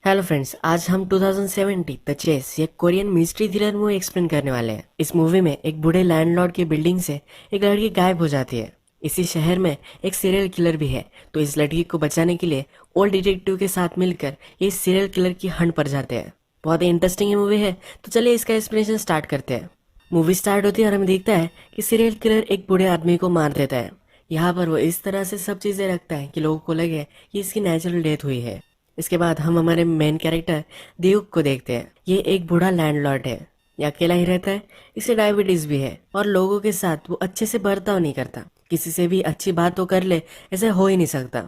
Hello friends, आज हम 2070 the chess ये Korean mystery thriller movie explain करने वाले हैं। इस मूवी में एक बूढ़े लैंडलॉर्ड की बिल्डिंग से एक लड़की गायब हो जाती है। इसी शहर में एक सीरियल किलर भी है, तो इस लड़की को बचाने के लिए ओल्ड डिटेक्टिव के साथ मिलकर ये सीरियल किलर की हंट पर जाते हैं। बहुत ही इंटरेस्टिंग मूवी है, तो चलिए इसका एक्सप्लेनेशन स्टार्ट करते हैं। मूवी स्टार्ट होती है और हमें दिखता है कि सीरियल किलर एक बूढ़े आदमी को मार देता है। यहाँ पर वो इस तरह से सब चीजें रखता है कि लोगों को लगे कि इसकी नेचुरल डेथ हुई है। इसके बाद हम हमारे मेन कैरेक्टर देवक को देखते हैं। ये एक बूढ़ा लैंडलॉर्ड है, ये अकेला ही रहता है, इसे डायबिटीज भी है और लोगों के साथ वो अच्छे से बर्ताव नहीं करता। किसी से भी अच्छी बात तो कर ले, ऐसा हो ही नहीं सकता।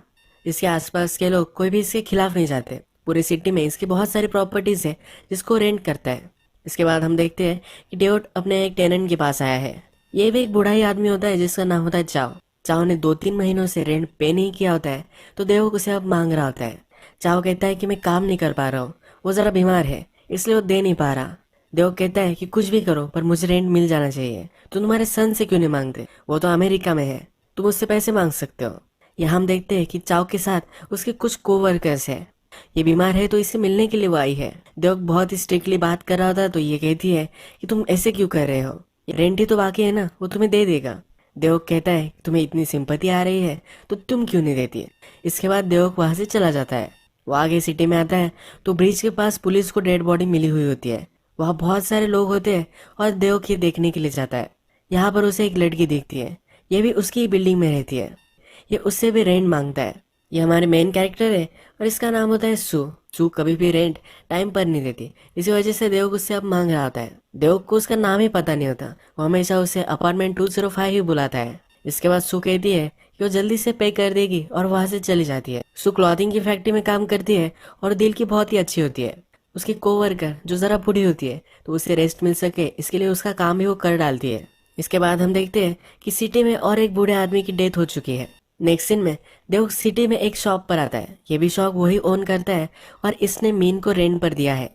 इसके आसपास के लोग कोई भी इसके खिलाफ नहीं जाते। पूरी सिटी में इसकी बहुत सारी प्रॉपर्टीज है जिसको रेंट करता है। इसके बाद हम देखते हैं कि डेविड अपने एक टेनेंट के पास आया है। ये भी एक बूढ़ा ही आदमी होता है जिसका नाम होता है चाओ। चाओ ने 2-3 महीनों से रेंट पे नहीं किया होता है, तो देवक उसे अब मांग रहा होता है। चाओ कहता है कि मैं काम नहीं कर पा रहा हूँ, वो जरा बीमार है इसलिए वो दे नहीं पा रहा। देव कहता है कि कुछ भी करो पर मुझे रेंट मिल जाना चाहिए। तुम तुम्हारे सन से क्यों नहीं मांगते, वो तो अमेरिका में है, तुम उससे पैसे मांग सकते हो। यहाँ हम देखते हैं कि चाओ के साथ उसके कुछ कोवर्कर्स है। ये बीमार है तो इससे मिलने के लिए वो आई है। देव बहुत ही स्ट्रिक्टली बात कर रहा था, तो ये कहती है कि तुम ऐसे क्यों कर रहे हो, रेंट ही तो बाकी है ना, वो तुम्हें दे देगा। देवक कहता है तुम्हें इतनी सिंपैथी आ रही है तो तुम क्यों नहीं देती है। इसके बाद देवक वहां से चला जाता है। वो आगे सिटी में आता है तो ब्रिज के पास पुलिस को डेड बॉडी मिली हुई होती है। वहाँ बहुत सारे लोग होते हैं और देवक ये देखने के लिए जाता है। यहाँ पर उसे एक लड़की दिखती है, ये भी उसकी ही बिल्डिंग में रहती है। ये उससे भी रेंट मांगता है। ये हमारे मेन कैरेक्टर है और इसका नाम होता है सू। सू कभी भी रेंट टाइम पर नहीं देती, इसी वजह से देवक उससे अब मांग रहा होता है। देवक को उसका नाम ही पता नहीं होता, वो हमेशा उसे अपार्टमेंट 205 ही बुलाता है। इसके बाद सू कहती है कि वो जल्दी से पे कर देगी और वहां से चली जाती है। सू क्लॉथिंग की फैक्ट्री में काम करती है और दिल की बहुत ही अच्छी होती है। उसकी कोवर्कर जो जरा बूढ़ी होती है तो उसे रेस्ट मिल सके इसके लिए उसका काम भी वो कर डालती है। इसके बाद हम देखते हैं कि सिटी में और एक बूढ़े आदमी की डेथ हो चुकी है। नेक्स्ट सीन में देव सिटी में एक शॉप पर आता है। ये भी शॉप वही ओन करता है और इसने मीन को रेंट पर दिया है।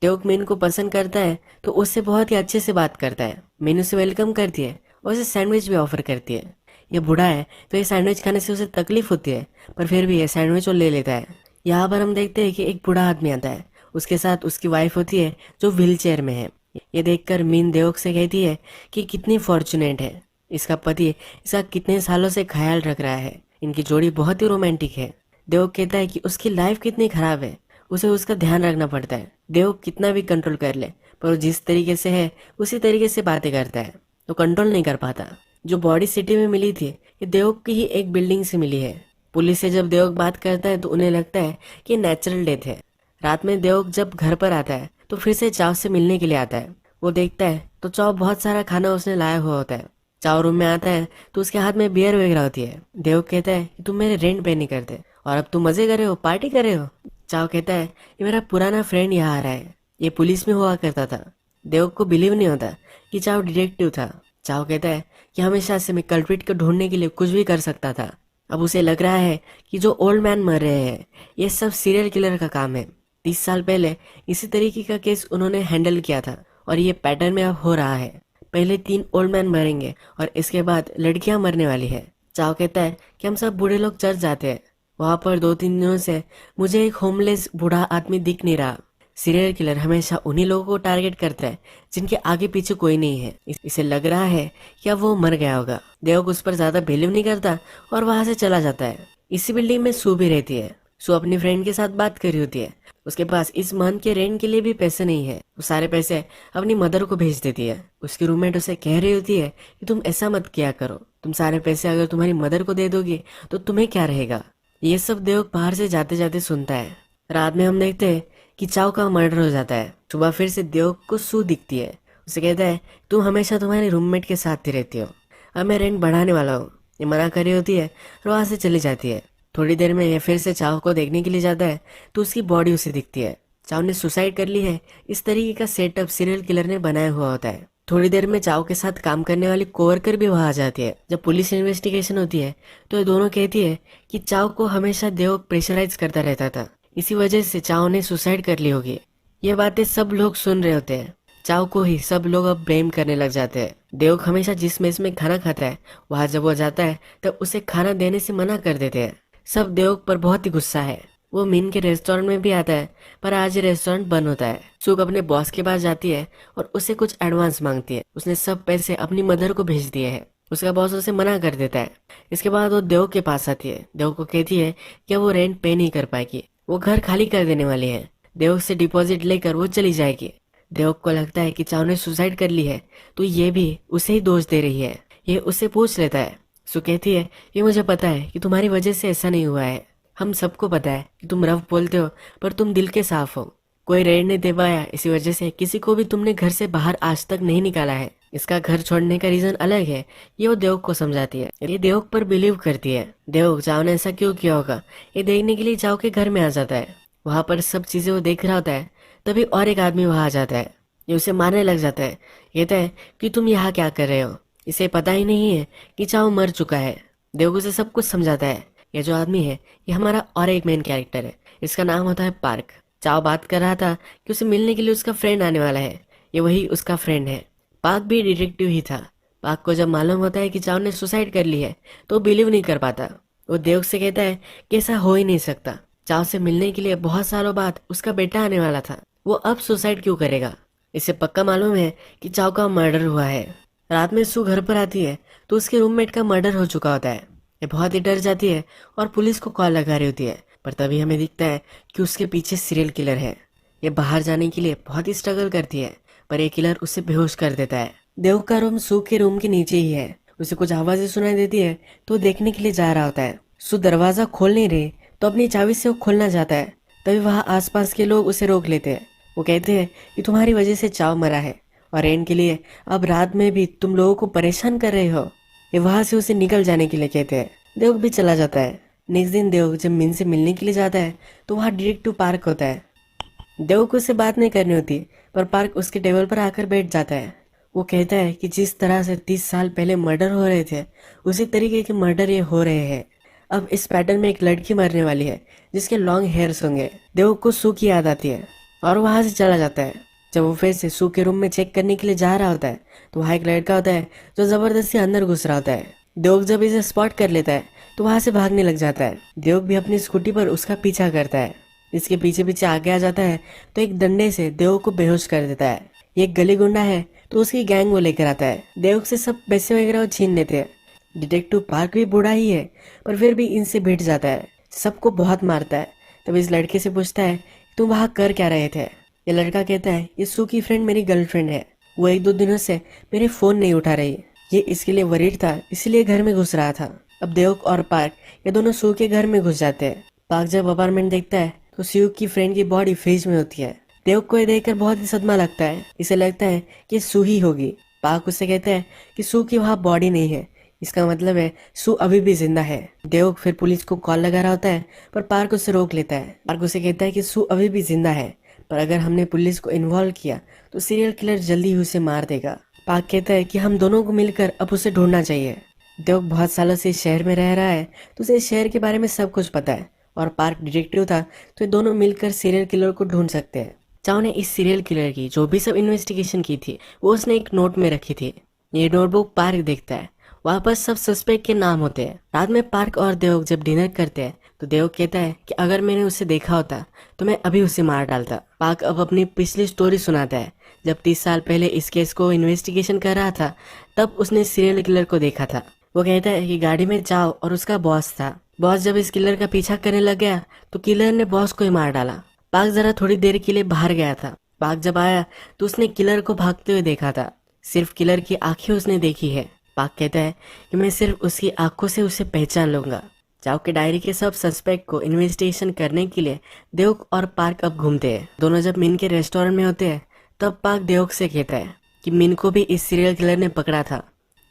देव मीन को पसंद करता है तो उससे बहुत ही अच्छे से बात करता है। मीन उसे वेलकम करती है और उसे सैंडविच भी ऑफर करती है। ये बूढ़ा है तो ये सैंडविच खाने से उसे तकलीफ होती है, पर फिर भी ये सैंडविच वो ले लेता है। यहाँ पर हम देखते हैं कि एक बूढ़ा आदमी आता है, उसके साथ उसकी वाइफ होती है जो व्हील चेयर में है। ये देखकर मीन देवक से कहती है कि कितनी फॉर्चुनेट है, इसका पति इसका कितने सालों से ख्याल रख रहा है, इनकी जोड़ी बहुत ही रोमांटिक है। देवक कहता है कि उसकी लाइफ कितनी खराब है, उसे उसका ध्यान रखना पड़ता है। देवक कितना भी कंट्रोल कर ले पर वो जिस तरीके से है उसी तरीके से बातें करता है, तो कंट्रोल नहीं कर पाता। जो बॉडी सिटी में मिली थी ये देवक की ही एक बिल्डिंग से मिली है। पुलिस से जब देवक बात करता है तो उन्हें लगता है कि नेचुरल डेथ है। रात में देवक जब घर पर आता है तो फिर से चाव से मिलने के लिए आता है। वो देखता है तो चाव बहुत सारा खाना उसने लाया हुआ होता है। चाव रूम में आता है तो उसके हाथ में बियर वगैरह होती है। देवक कहता है कि तुम मेरे रेंट पे नहीं करते और अब तुम मजे कर रहे हो, पार्टी कर रहे हो। चाव कहता है ये मेरा पुराना फ्रेंड यहाँ आ रहा है, ये पुलिस में हुआ करता था। देवक को बिलीव नहीं होता कि चाव डिटेक्टिव था। चाव कहता है कि हमेशा से मैं कल्प्रिट को ढूंढने के लिए कुछ भी कर सकता था। अब उसे लग रहा है कि जो ओल्ड मैन मर रहे हैं ये सब सीरियल किलर का काम है। 30 साल पहले इसी तरीके का केस उन्होंने हैंडल किया था और ये पैटर्न में अब हो रहा है। पहले 3 ओल्ड मैन मरेंगे और इसके बाद लड़कियां मरने वाली है। चाव कहता है कि हम सब बूढ़े लोग चर्च जाते हैं, वहां पर 2-3 दिनों से मुझे एक होमलेस बूढ़ा आदमी दिख नहीं रहा। सीरियल किलर हमेशा उन्हीं लोगों को टारगेट करता है जिनके आगे पीछे कोई नहीं है। इसे लग रहा है कि अब वो मर गया होगा। देवक उस पर ज्यादा बिलीव नहीं करता और वहां से चला जाता है। इसी बिल्डिंग में सू भी रहती है। सू अपनी फ्रेंड के साथ बात कर रही होती है। उसके पास इस मंथ के रेंट के लिए भी पैसे नहीं है, वो सारे पैसे अपनी मदर को भेज देती है। उसकी रूममेट उसे कह रही होती है कि तुम ऐसा मत किया करो, तुम सारे पैसे अगर तुम्हारी मदर को दे दोगे तो तुम्हें क्या रहेगा। ये सब देवक बाहर से जाते जाते सुनता है। रात में हम देखते हैं कि चाव का मर्डर हो जाता है। सुबह फिर से देवक को सू दिखती है। उसे कहता है तुम हमेशा तुम्हारे रूममेट के साथ ही रहती हो, अब मैं रेंट बढ़ाने वाला हूँ। ये मना कर रही होती है और वहां से चली जाती है। थोड़ी देर में ये फिर से चाव को देखने के लिए जाता है तो उसकी बॉडी उसे दिखती है। चाव ने सुसाइड कर ली है, इस तरीके का सेटअप सीरियल किलर ने बनाया हुआ होता है। थोड़ी देर में चाव के साथ काम करने वाली कोवर्कर भी वहां आ जाती है। जब पुलिस इन्वेस्टिगेशन होती है तो ये दोनों कहती है कि चाव को हमेशा देवक प्रेशराइज करता रहता था, इसी वजह से चाव ने सुसाइड कर ली होगी। ये बातें सब लोग सुन रहे होते हैं। चाव को ही सब लोग अब ब्लेम करने लग जाते हैं। देवक हमेशा जिस मेस में खाना खाता है वहां जब वो जाता है तब उसे खाना देने से मना कर देते हैं। सब देवक पर बहुत ही गुस्सा है। वो मिन के रेस्टोरेंट में भी आता है, पर आज ये रेस्टोरेंट बंद होता है। सुक अपने बॉस के पास जाती है और उससे कुछ एडवांस मांगती है। उसने सब पैसे अपनी मदर को भेज दिए हैं। उसका बॉस उसे मना कर देता है। इसके बाद वो देव के पास आती है। देव को कहती है कि वो रेंट पे नहीं कर पाएगी, वो घर खाली कर देने वाली है। देव से डिपॉजिट लेकर वो चली जाएगी। देव को लगता है कि चाव ने सुसाइड कर ली है, तो ये भी उसे ही दोष दे रही है। ये उससे पूछ लेता है। सु कहती है कि मुझे पता है कि तुम्हारी वजह से ऐसा नहीं हुआ है। हम सबको पता है कि तुम रफ बोलते हो, पर तुम दिल के साफ हो। कोई रेंट नहीं दे पाया, इसी वजह से किसी को भी तुमने घर से बाहर आज तक नहीं निकाला है। इसका घर छोड़ने का रीजन अलग है, ये वो देव को समझाती है। ये देव पर बिलीव करती है। देव चाव ने ऐसा क्यों किया होगा ये देखने के लिए चाव के घर में आ जाता है। वहां पर सब चीजें वो देख रहा होता है, तभी और एक आदमी वहां आ जाता है। ये उसे मारने लग जाता है। कहता है कि तुम यहाँ क्या कर रहे हो। इसे पता ही नहीं है कि चाव मर चुका है। देव उसे सब कुछ समझाता है। ये जो आदमी है ये हमारा और एक मेन कैरेक्टर है, इसका नाम होता है पार्क। चाव बात कर रहा था कि उसे मिलने के लिए उसका फ्रेंड आने वाला है। ये वही उसका फ्रेंड है। पार्क भी डिटेक्टिव ही था। पार्क को जब मालूम होता है कि चाव ने सुसाइड कर ली है तो बिलीव नहीं कर पाता। वो देव से कहता है कि ऐसा हो ही नहीं सकता। चाव से मिलने के लिए बहुत सालों बाद उसका बेटा आने वाला था, वो अब सुसाइड क्यों करेगा। इसे पक्का मालूम है कि चाव का मर्डर हुआ है। रात में सू घर पर आती है तो उसके रूममेट का मर्डर हो चुका होता है। ये बहुत ही डर जाती है और पुलिस को कॉल लगा रही होती है, पर तभी हमें दिखता है कि उसके पीछे सीरियल किलर है। ये बाहर जाने के लिए बहुत ही स्ट्रगल करती है, पर ये किलर उसे बेहोश कर देता है। देव का रूम सू के रूम के नीचे ही है। उसे कुछ आवाजें सुनाई देती है तो देखने के लिए जा रहा होता है। सू दरवाजा खोल नहीं रही तो अपनी चाबी से वो खोलना चाहता है, तभी वहाँ आसपास के लोग उसे रोक लेते हैं। वो कहते हैं कि तुम्हारी वजह से चाव मरा है और रेंट के लिए अब रात में भी तुम लोगों को परेशान कर रहे हो। ये वहां से उसे निकल जाने के लिए कहते हैं। देव भी चला जाता है। नेक्स्ट दिन देव जब मिन से मिलने के लिए जाता है तो वहाँ डिटेक्टिव पार्क होता है। देव को उससे बात नहीं करनी होती, पर पार्क उसके टेबल पर आकर बैठ जाता है। वो कहता है कि जिस तरह से 30 साल पहले मर्डर हो रहे थे उसी तरीके के मर्डर ये हो रहे हैं। अब इस पैटर्न में एक लड़की मरने वाली है जिसके लॉन्ग हेयर्स होंगे। देव को सू की याद आती है और वहां से चला जाता है। जब वो फिर से सू के रूम में चेक करने के लिए जा रहा होता है तो वहाँ एक लड़का होता है जो जबरदस्ती अंदर घुस रहा होता है। देव जब इसे स्पॉट कर लेता है तो वहां से भागने लग जाता है। देव भी अपनी स्कूटी पर उसका पीछा करता है। इसके पीछे पीछे आगे आ जाता है तो एक डंडे से देव को बेहोश कर देता है। ये एक गली गुंडा है तो उसकी गैंग वो लेकर आता है। देव से सब पैसे वगैरह वो छीन लेते हैं। डिटेक्टिव पार्क भी बूढ़ा ही है, पर फिर भी इनसे भिड़ जाता है। सबको बहुत मारता है। तब इस लड़के से पूछता है तुम वहाँ कर क्या रहे थे। ये लड़का कहता है ये सू की फ्रेंड मेरी गर्लफ्रेंड है, वो 1-2 दिनों से मेरे फोन नहीं उठा रही। ये इसके लिए वरीड था, इसलिए घर में घुस रहा था। अब देव और पार्क ये दोनों सू के घर में घुस जाते हैं। पार्क जब अपार्टमेंट देखता है तो सू की फ्रेंड की बॉडी फ्रिज में होती है। देव को ये देखकर बहुत ही सदमा लगता है। इसे लगता है कि सू ही होगी। पार्क उससे कहता है कि सू की वहाँ बॉडी नहीं है, इसका मतलब है सू अभी भी जिंदा है। देव फिर पुलिस को कॉल लगा रहा होता है, पर पार्क उसे रोक लेता है। पार्क उसे कहता है कि सू अभी भी जिंदा है, पर अगर हमने पुलिस को इन्वॉल्व किया तो सीरियल किलर जल्दी ही उसे मार देगा। पार्क कहता है कि हम दोनों को मिलकर अब उसे ढूंढना चाहिए। देव बहुत सालों से इस शहर में रह रहा है तो उसे इस शहर के बारे में सब कुछ पता है, और पार्क डिटेक्टिव था तो ये दोनों मिलकर सीरियल किलर को ढूंढ सकते हैं। चाव ने इस सीरियल किलर की जो भी सब इन्वेस्टिगेशन की थी वो उसने एक नोट में रखी थी। ये नोटबुक पार्क देखता है, वहाँ पर सब सस्पेक्ट के नाम होते हैं। रात में पार्क और देव जब डिनर करते हैं तो देव कहता है कि अगर मैंने उसे देखा होता तो मैं अभी उसे मार डालता। पार्क अब अपनी पिछली स्टोरी सुनाता है। जब 30 साल पहले इस केस को इन्वेस्टिगेशन कर रहा था तब उसने सीरियल किलर को देखा था। वो कहता है कि गाड़ी में चाव और उसका बॉस था। बॉस जब इस किलर का पीछा करने लग गया तो किलर ने बॉस को ही मार डाला। पार्क जरा थोड़ी देर के लिए बाहर गया था। पार्क जब आया तो उसने किलर को भागते हुए देखा था। सिर्फ किलर की आंखें उसने देखी है। पार्क कहता है कि मैं सिर्फ उसकी आंखों से उसे पहचान लूंगा। चाव के डायरी के सब सस्पेक्ट को इन्वेस्टिगेशन करने के लिए देव और पार्क अब घूमते हैं। दोनों जब मिन के रेस्टोरेंट में होते हैं तब पार्क देव से कहता है कि मिन को भी इस सीरियल किलर ने पकड़ा था।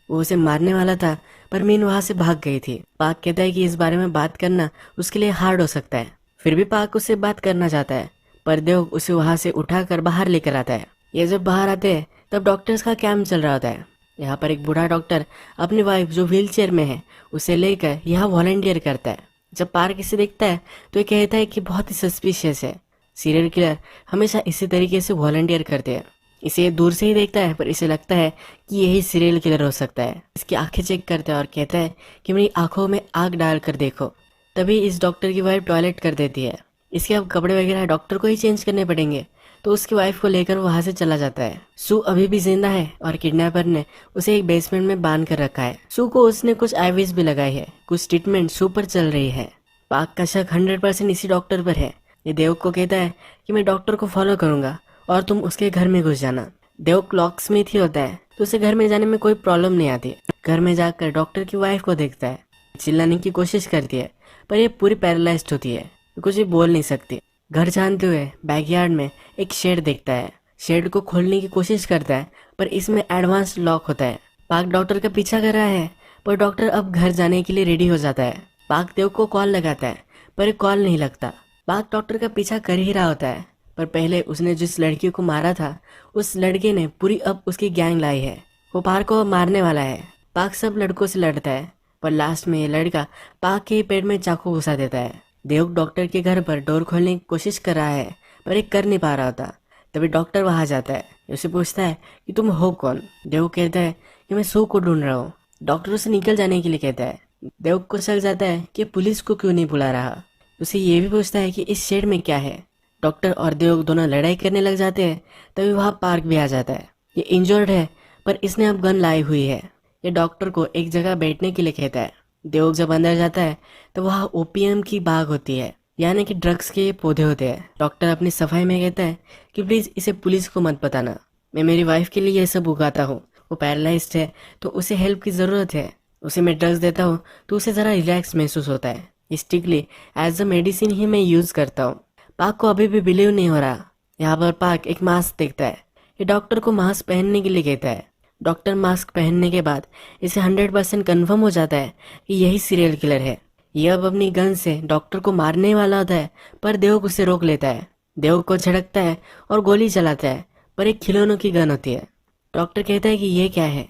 वो उसे मारने वाला था, पर मिन वहां से भाग गई थी। पार्क कहता है कि इस बारे में बात करना उसके लिए हार्ड हो सकता है। फिर भी पार्क उससे बात करना चाहता है, पर देव उसे वहां से उठाकर बाहर लेकर आता है। ये जब बाहर आते हैं तब डॉक्टर्स का कैंप चल रहा होता है। यहाँ पर एक बूढ़ा डॉक्टर अपनी वाइफ जो व्हील चेयर में है उसे लेकर यहाँ वॉलंटियर करता है। जब पार्क इसे देखता है तो ये कहता है कि बहुत ही सस्पिशियस है। सीरियल किलर हमेशा इसी तरीके से वॉलंटियर करते हैं। इसे दूर से ही देखता है, पर इसे लगता है कि यही सीरियल किलर हो सकता है। इसकी आंखें चेक करता है और कहता है कि मेरी आंखों में आग डाल कर देखो। तभी इस डॉक्टर की वाइफ टॉयलेट कर देती है। इसके अब कपड़े वगैरह डॉक्टर को ही चेंज करने पड़ेंगे। तो उसकी वाइफ को लेकर वहां से चला जाता है। सू अभी भी जिंदा है और किडनैपर ने उसे एक बेसमेंट में बांध कर रखा है। सू को उसने कुछ आईवीज भी लगाई है। कुछ ट्रीटमेंट सू पर चल रही है। पाक का शक 100% इसी डॉक्टर पर है। ये देवक को कहता है कि मैं डॉक्टर को फॉलो करूंगा और तुम उसके घर में घुस जाना। देवक लॉक स्मिथ ही होता है तो उसे घर में जाने में कोई प्रॉब्लम नहीं आती। घर में जाकर डॉक्टर की वाइफ को देखता है। चिल्लाने की कोशिश करती है पर ये पूरी पैरालाइज्ड होती है, कुछ भी बोल नहीं सकती। घर जानते हुए बैकयार्ड में एक शेड देखता है। शेड को खोलने की कोशिश करता है पर इसमें एडवांस लॉक होता है। पाक डॉक्टर का पीछा कर रहा है पर डॉक्टर अब घर जाने के लिए रेडी हो जाता है। पाक देव को कॉल लगाता है पर कॉल नहीं लगता। पाक डॉक्टर का पीछा कर ही रहा होता है पर पहले उसने जिस लड़की को मारा था उस लड़के ने पूरी अब उसकी गैंग लाई है। वो पाक को मारने वाला है। पाक सब लड़कों से लड़ता है पर लास्ट में ये लड़का पाक के पेट में चाकू घुसा देता है। देवक डॉक्टर के घर पर डोर खोलने की कोशिश कर रहा है पर एक कर नहीं पा रहा होता। तभी डॉक्टर वहां जाता है। उसे पूछता है कि तुम हो कौन। देवक कहता है कि मैं सू को ढूंढ रहा हूँ। डॉक्टर उसे निकल जाने के लिए कहता है। देवक को शक जाता है कि पुलिस को क्यों नहीं बुला रहा। उसे ये भी पूछता है कि इस शेड में क्या है। डॉक्टर और देवक दोनों लड़ाई करने लग जाते हैं। तभी वहाँ पार्क भी आ जाता है। ये इंजर्ड है पर इसने अब गन लाई हुई है। ये डॉक्टर को एक जगह बैठने के लिए कहता है। देवक जब अंदर जाता है तो वहाँ ओपीएम की बाग होती है, यानी कि ड्रग्स के ये पौधे होते हैं। डॉक्टर अपनी सफाई में कहता है कि प्लीज इसे पुलिस को मत बताना, मैं मेरी वाइफ के लिए ये सब उगाता हूँ। वो पैरालाइज्ड है तो उसे हेल्प की जरूरत है। उसे मैं ड्रग्स देता हूँ तो उसे जरा रिलैक्स महसूस होता है। स्ट्रिक्टली एज अ मेडिसिन ही मैं यूज करता हूँ। पाक को अभी भी बिलीव नहीं हो रहा। यहाँ पर पाक एक मास्क देखता है। ये डॉक्टर को मास्क पहनने के लिए कहता है। डॉक्टर मास्क पहनने के बाद इसे 100% कन्फर्म हो जाता है कि यही सीरियल किलर है। ये अब अपनी गन से डॉक्टर को मारने वाला होता है पर देवक उसे रोक लेता है। देवक को झड़कता है और गोली चलाता है पर एक खिलौनों की गन होती है। डॉक्टर कहता है कि ये क्या है।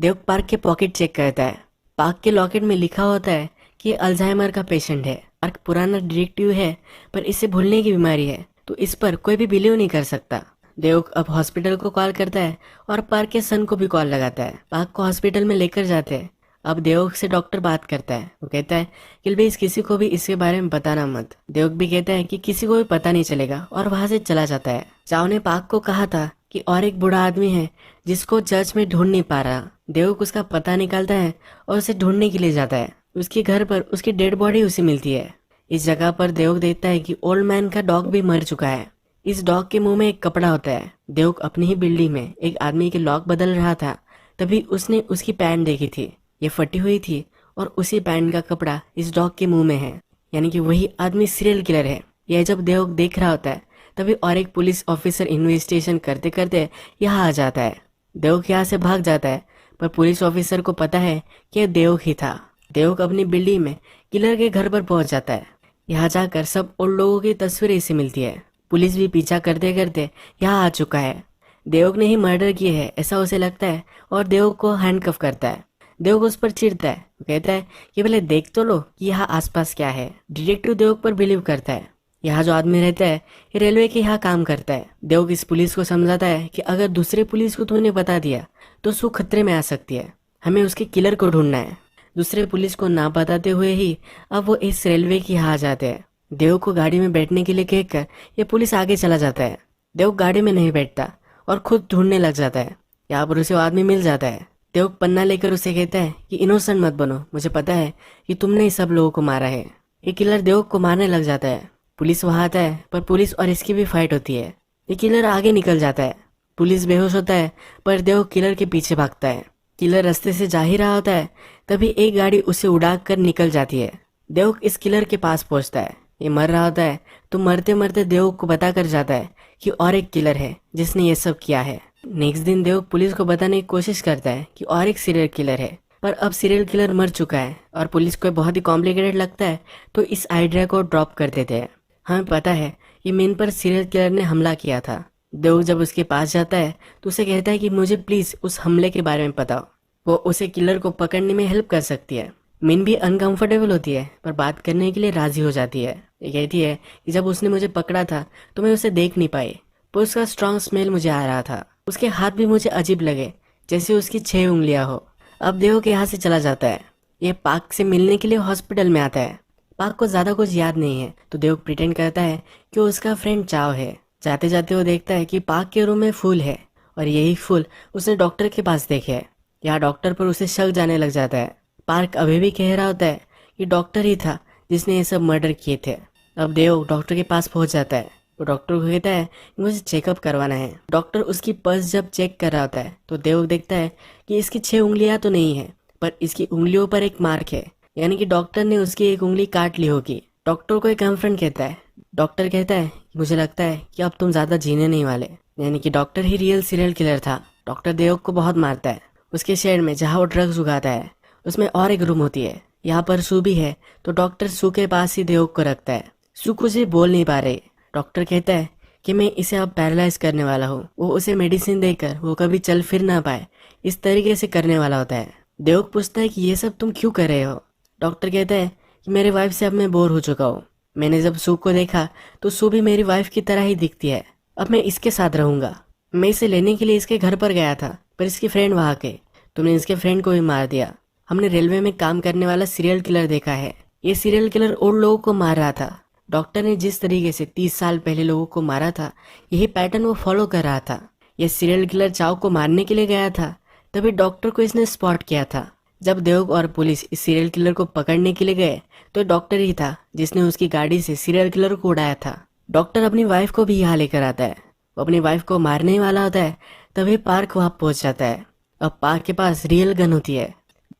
देवक पार्क के पॉकेट चेक करता है। पार्क के लॉकेट में लिखा होता है कि ये अल्जाइमर का पेशेंट है। पार्क पुराना डिटेक्टिव है पर इसे भूलने की बीमारी है तो इस पर कोई भी बिलीव नहीं कर सकता। देवक अब हॉस्पिटल को कॉल करता है और पार्क के सन को भी कॉल लगाता है। पार्क को हॉस्पिटल में लेकर जाते हैं। अब देवक से डॉक्टर बात करता है। वो कहता है कि प्लीज किसी को भी इसके बारे में बताना मत। देवक भी कहता है कि किसी को भी पता नहीं चलेगा और वहां से चला जाता है। चाव ने पार्क को कहा था कि और एक बूढ़ा आदमी है जिसको चर्च में ढूंढ नहीं पा रहा। देवक उसका पता निकालता है और उसे ढूंढने के लिए जाता है। उसके घर पर उसकी डेड बॉडी उसे मिलती है। इस जगह पर देवक देखता है कि ओल्ड मैन का डॉग भी मर चुका है। इस डॉग के मुंह में एक कपड़ा होता है। देवक अपनी ही बिल्डिंग में एक आदमी के लॉक बदल रहा था तभी उसने उसकी पैंट देखी थी। ये फटी हुई थी और उसी पैंट का कपड़ा इस डॉग के मुंह में है, यानी कि वही आदमी सीरियल किलर है। यह जब देवक देख रहा होता है तभी और एक पुलिस ऑफिसर इन्वेस्टिगेशन करते करते यहाँ आ जाता है। देवक यहाँ से भाग जाता है पर पुलिस ऑफिसर को पता है कि यह देवक ही था। देवक अपनी बिल्डिंग में किलर के घर पर पहुंच जाता है। यहाँ जाकर सब उन लोगों की तस्वीरें इसे मिलती है। पुलिस भी पीछा करते करते यहाँ आ चुका है। देवक ने ही मर्डर किया है ऐसा उसे लगता है और देवक को हैंडकफ करता है। देवक उस पर चिढ़ता है। वो कहता है कि पहले देख तो लो कि यहाँ आसपास क्या है। डिटेक्टिव देवक पर बिलीव करता है। यहाँ जो आदमी रहता है ये रेलवे के यहाँ काम करता है। देवक इस पुलिस को समझाता है कि अगर दूसरे पुलिस को तूने बता दिया तो सू खतरे में आ सकती है। हमें उसके किलर को ढूंढना है। दूसरे पुलिस को ना बताते हुए ही अब वो इस रेलवे के यहाँ आ जाते हैं। देवक को गाड़ी में बैठने के लिए कहकर ये पुलिस आगे चला जाता है। देवक गाड़ी में नहीं बैठता और खुद ढूंढने लग जाता है। यहाँ पर उसे वो आदमी मिल जाता है। देवक पन्ना लेकर उसे कहता है कि इनोसेंट मत बनो, मुझे पता है कि तुमने ही सब लोगों को मारा है। ये किलर देवक को मारने लग जाता है। पुलिस वहां आता है पर पुलिस और इसकी भी फाइट होती है। ये किलर आगे निकल जाता है। पुलिस बेहोश होता है पर देवक किलर के पीछे भागता है। किलर रास्ते से जा ही रहा होता है तभी एक गाड़ी उसे उड़ा कर निकल जाती है। देवक इस किलर के पास पहुंचता है। ये मर रहा होता है तो मरते मरते देवक को बता कर जाता है कि और एक किलर है जिसने ये सब किया है। नेक्स्ट दिन देवक पुलिस को बताने की कोशिश करता है कि और एक सीरियल किलर है पर अब सीरियल किलर मर चुका है और पुलिस को बहुत ही कॉम्प्लिकेटेड लगता है तो इस आइडिया को ड्रॉप कर देते हैं। हमें पता है कि मेन पर सीरियल किलर ने हमला किया था। देवक जब उसके पास जाता है तो उसे कहता है कि मुझे प्लीज उस हमले के बारे में बताओ। वो उसे किलर को पकड़ने में हेल्प कर सकती है। मिन भी अनकंफर्टेबल होती है पर बात करने के लिए राजी हो जाती है। ये कहती है कि जब उसने मुझे पकड़ा था तो मैं उसे देख नहीं पाई पर उसका स्ट्रॉन्ग स्मेल मुझे आ रहा था। उसके हाथ भी मुझे अजीब लगे जैसे उसकी 6 उंगलियां हो। अब देवक यहाँ से चला जाता है। ये पार्क से मिलने के लिए हॉस्पिटल में आता है। पार्क को ज्यादा कुछ याद नहीं है तो देव प्रिटेंड करता है कि वो उसका फ्रेंड चाव है। जाते जाते वो देखता है कि पार्क के रूम में फूल है और यही फूल उसने डॉक्टर के पास देखे है। यहाँ डॉक्टर पर उसे शक जाने लग जाता है। पार्क अभी भी कह रहा होता है कि डॉक्टर ही था जिसने ये सब मर्डर किए थे। अब देव डॉक्टर के पास पहुंच जाता है। वो डॉक्टर को कहता है कि मुझे चेकअप करवाना है। डॉक्टर उसकी पल्स जब चेक कर रहा होता है तो देव देखता है कि इसकी 6 उंगलियां तो नहीं है, पर इसकी उंगलियों पर एक मार्क है, यानी कि डॉक्टर ने उसकी एक उंगली काट ली होगी। डॉक्टर को एक गर्लफ्रेंड कहता है। डॉक्टर कहता है कि मुझे लगता है कि अब तुम ज्यादा जीने नहीं वाले, यानी कि डॉक्टर ही रियल सीरियल किलर था। डॉक्टर देव को बहुत मारता है। उसके शहर में जहाँ वो ड्रग्स उगाता है उसमें और एक रूम होती है। यहाँ पर सू भी है तो डॉक्टर सू के पास ही देव को रखता है। सू कुछ भी बोल नहीं पा रही। डॉक्टर कहता है कि मैं इसे अब पैरालाइज करने वाला हूँ। वो उसे मेडिसिन देकर वो कभी चल फिर ना पाए इस तरीके से करने वाला होता है। देव पूछता है कि ये सब तुम क्यों कर रहे हो। डॉक्टर कहता है कि मेरे वाइफ से अब मैं बोर हो चुका हूँ। मैंने जब सू को देखा तो सू भी मेरी वाइफ की तरह ही दिखती है। अब मैं इसके साथ रहूंगा। मैं इसे लेने के लिए इसके घर पर गया था पर इसकी फ्रेंड वहाँ के, तुमने इसके फ्रेंड को भी मार दिया। हमने रेलवे में काम करने वाला सीरियल किलर देखा है। ये सीरियल किलर और लोगों को मार रहा था। डॉक्टर ने जिस तरीके से 30 साल पहले लोगों को मारा था यही पैटर्न वो फॉलो कर रहा था। यह सीरियल किलर चाव को मारने के लिए गया था, तभी डॉक्टर को इसने स्पॉट किया था। जब देव और पुलिस इस सीरियल किलर को पकड़ने के लिए गए तो डॉक्टर ही था जिसने उसकी गाड़ी से सीरियल किलर को उड़ाया था। डॉक्टर अपनी वाइफ को भी यहाँ लेकर आता है। वो अपनी वाइफ को मारने ही वाला होता है तभी पार्क वहाँ पहुंच जाता है। अब पार्क के पास रियल गन होती है।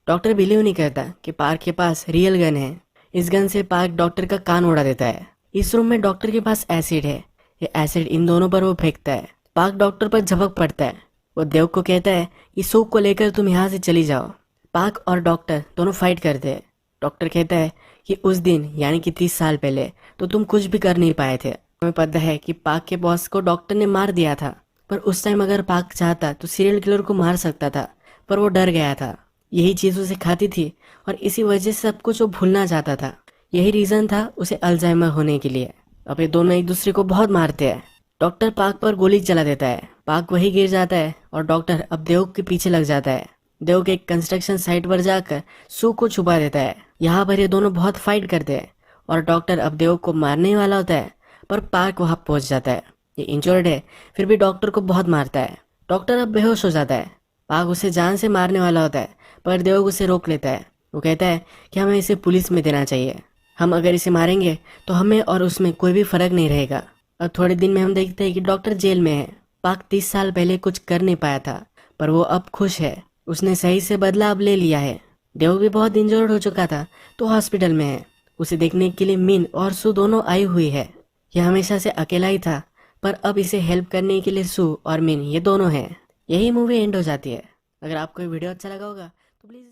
डॉक्टर बिलीव नहीं करता कि पार्क के पास रियल गन है। इस गन से पार्क डॉक्टर का कान उड़ा देता है। इस रूम में डॉक्टर के पास एसिड है। ये एसिड इन दोनों पर वो फेंकता है। पार्क डॉक्टर पर झपक पड़ता है। वो देव को कहता है कि सूप को लेकर तुम यहाँ से चली जाओ। पार्क और डॉक्टर दोनों फाइट करते हैं। डॉक्टर कहता है कि उस दिन यानी कि 30 साल पहले तो तुम कुछ भी कर नहीं पाए थे। तुम्हें पता है कि पार्क के बॉस को डॉक्टर ने मार दिया था, पर उस टाइम अगर पार्क चाहता तो सीरियल किलर को मार सकता था, पर वो डर गया था। यही चीज उसे खाती थी और इसी वजह से सब कुछ वो भूलना चाहता था। यही रीजन था उसे अल्जाइमर होने के लिए। अब ये दोनों एक दूसरे को बहुत मारते हैं। डॉक्टर पार्क पर गोली चला देता है। पार्क वही गिर जाता है और डॉक्टर अब देव के पीछे लग जाता है। देव के एक कंस्ट्रक्शन साइट पर जाकर सू को छुपा देता है। यहाँ पर ये दोनों बहुत फाइट करते हैं और डॉक्टर अब देव को मारने वाला होता है, पर पार्क वहां पहुंच जाता है। ये इंजर्ड है फिर भी डॉक्टर को बहुत मारता है। डॉक्टर अब बेहोश हो जाता है। पार्क उसे जान से मारने वाला होता है, पर देव उसे रोक लेता है। वो कहता है कि हमें इसे पुलिस में देना चाहिए। हम अगर इसे मारेंगे तो हमें और उसमें कोई भी फर्क नहीं रहेगा। अब थोड़े दिन में हम देखते हैं कि डॉक्टर जेल में है। पार्क 30 साल पहले कुछ कर नहीं पाया था, पर वो अब खुश है। उसने सही से बदला अब ले लिया है। देव भी बहुत इंजर्ड हो चुका था तो हॉस्पिटल में है। उसे देखने के लिए मिन और सू दोनों आई हुई है। यह हमेशा से अकेला ही था, पर अब इसे हेल्प करने के लिए सू और मिन ये दोनों हैं। यही मूवी एंड हो जाती है। अगर आपको ये वीडियो अच्छा लगा होगा तो प्लीज